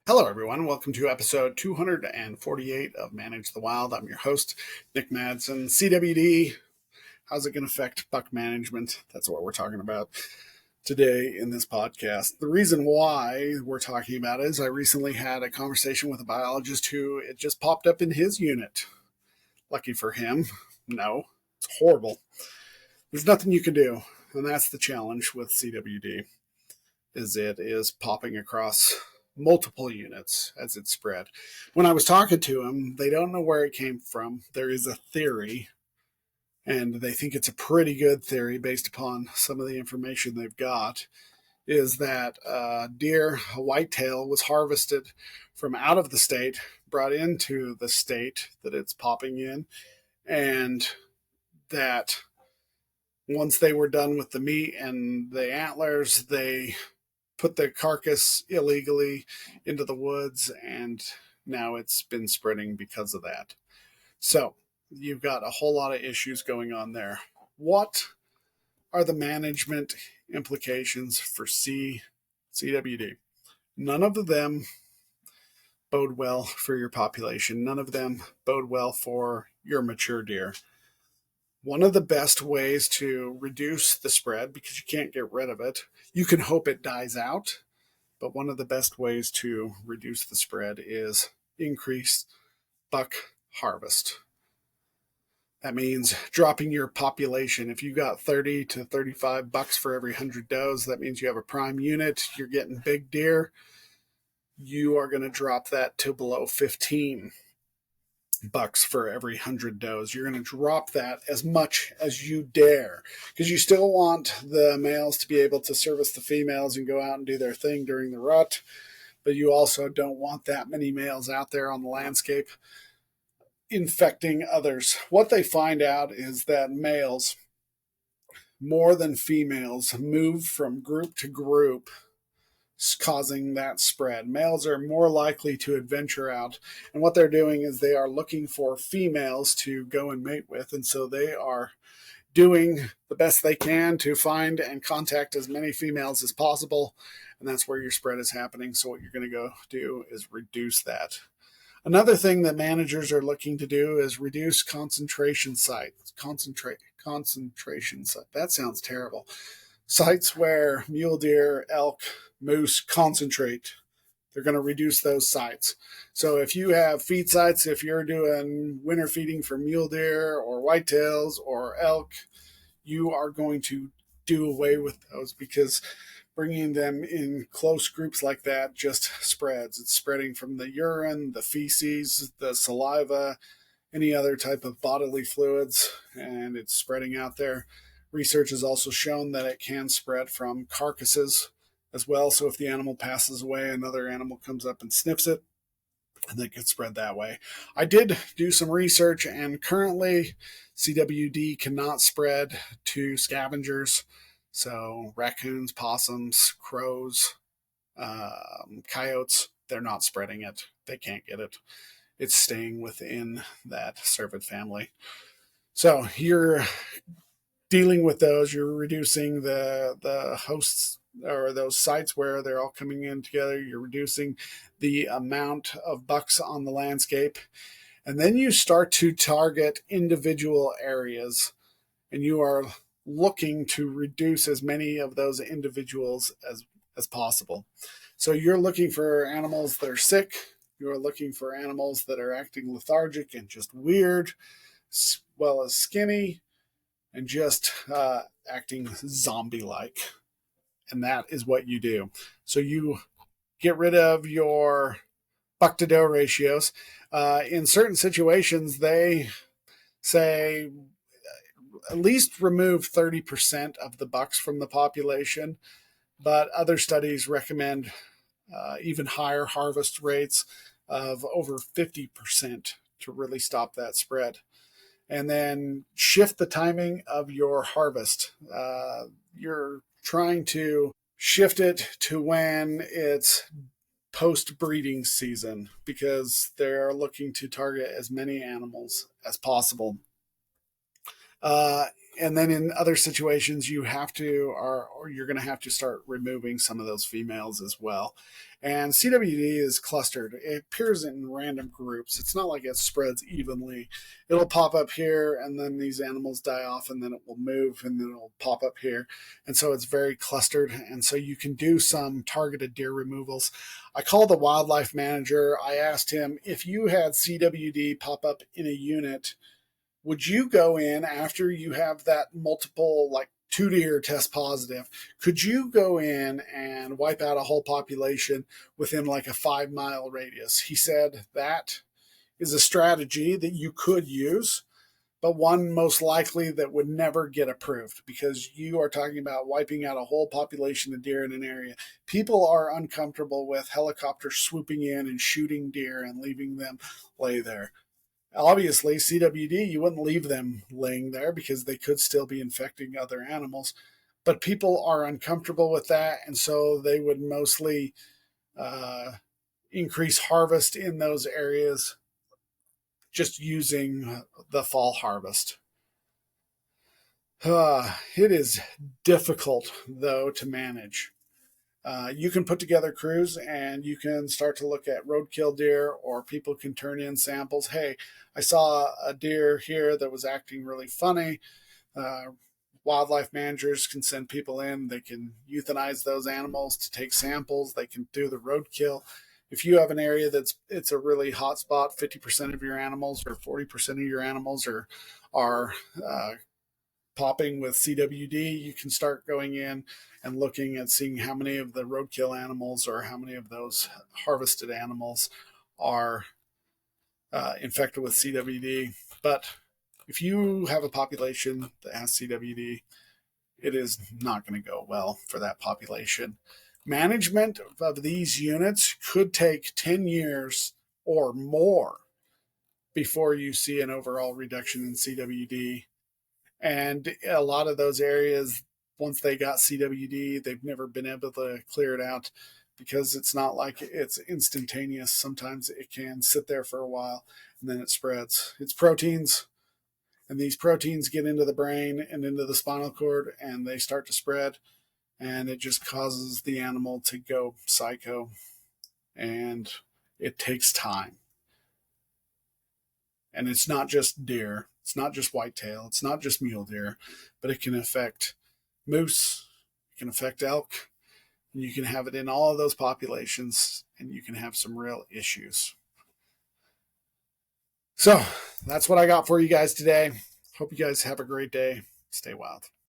Hello, everyone. Welcome to episode 248 of Manage the Wild. I'm your host, Nick Madsen. CWD, how's it going to affect buck management? That's what we're talking about today in this podcast. The reason why we're talking about it is I recently had a conversation with a biologist who it just popped up in his unit. Lucky for him. No, it's horrible. There's nothing you can do, and that's the challenge with CWD. It is popping across multiple units as it spread. When I was talking to them, they don't know where it came from. There is a theory, and they think it's a pretty good theory based upon some of the information they've got, is that a whitetail, was harvested from out of the state, brought into the state that it's popping in, and that once they were done with the meat and the antlers, they put the carcass illegally into the woods, and now it's been spreading because of that. So you've got a whole lot of issues going on there. What are the management implications for CWD? None of them bode well for your population. None of them bode well for your mature deer. One of the best ways to reduce the spread, because you can't get rid of it, you can hope it dies out, but one of the best ways to reduce the spread is increase buck harvest. That means dropping your population. If you got 30 to 35 bucks for every 100 does, that means you have a prime unit, you're getting big deer. You are going to drop that to below 15 bucks for every 100 does. You're going to drop that as much as you dare, because you still want the males to be able to service the females and go out and do their thing during the rut, but you also don't want that many males out there on the landscape infecting others. What they find out is that males, more than females, move from group to group, causing that spread. Males are more likely to adventure out, and what they're doing is they are looking for females to go and mate with, and so they are doing the best they can to find and contact as many females as possible, and that's where your spread is happening. So what you're going to go do is reduce that. Another thing that managers are looking to do is reduce concentration sites. Concentration site. That sounds terrible. Sites where mule deer, elk, moose concentrate. They're going to reduce those sites. So if you have feed sites, if you're doing winter feeding for mule deer or whitetails or elk, you are going to do away with those, because bringing them in close groups like that just spreads. It's spreading from the urine, the feces, the saliva, any other type of bodily fluids, and it's spreading out there. Research has also shown that it can spread from carcasses as well. So if the animal passes away, another animal comes up and sniffs it, and that gets spread that way. I did do some research, and currently CWD cannot spread to scavengers. So raccoons, possums, crows, coyotes, they're not spreading it. They can't get it. It's staying within that cervid family. So you're dealing with those. You're reducing the hosts, or those sites where they're all coming in together. You're reducing the amount of bucks on the landscape. And then you start to target individual areas, and you are looking to reduce as many of those individuals as possible. So you're looking for animals that are sick. You're looking for animals that are acting lethargic and just weird, as well as skinny and just acting zombie-like. And that is what you do. So you get rid of your buck to doe ratios. In certain situations, they say at least remove 30% of the bucks from the population, but other studies recommend even higher harvest rates of over 50% to really stop that spread. And then shift the timing of your harvest. You're trying to shift it to when it's post-breeding season, because they're looking to target as many animals as possible. And then in other situations, you have to, or you're going to have to start removing some of those females as well. And CWD is clustered. It appears in random groups. It's not like it spreads evenly. It'll pop up here, and then these animals die off, and then it will move, and then it'll pop up here. And so it's very clustered. And so you can do some targeted deer removals. I called the wildlife manager. I asked him, if you had CWD pop up in a unit, would you go in after you have that multiple, like 2 deer test positive? Could you go in and wipe out a whole population within like a 5 mile radius? He said that is a strategy that you could use, but one most likely that would never get approved, because you are talking about wiping out a whole population of deer in an area. People are uncomfortable with helicopters swooping in and shooting deer and leaving them lay there. Obviously, CWD, you wouldn't leave them laying there because they could still be infecting other animals. But people are uncomfortable with that, and so they would mostly uh, increase harvest in those areas just using the fall harvest. It is difficult, though, to manage. You can put together crews and you can start to look at roadkill deer, or people can turn in samples. Hey, I saw a deer here that was acting really funny. Uh, Wildlife managers can send people in. They can euthanize those animals to take samples. They can do the roadkill. If you have an area it's a really hot spot, 50% of your animals or 40% of your animals are popping with CWD, you can start going in and looking at seeing how many of the roadkill animals or how many of those harvested animals are infected with CWD. But if you have a population that has CWD, it is not going to go well for that population. Management of these units could take 10 years or more before you see an overall reduction in CWD. And a lot of those areas, once they got CWD, they've never been able to clear it out, because it's not like it's instantaneous. Sometimes it can sit there for a while and then it spreads. It's proteins, and these proteins get into the brain and into the spinal cord, and they start to spread, and it just causes the animal to go psycho, and it takes time. And it's not just deer, it's not just whitetail, it's not just mule deer, but it can affect moose, it can affect elk, and you can have it in all of those populations, and you can have some real issues. So that's what I got for you guys today. Hope you guys have a great day. Stay wild.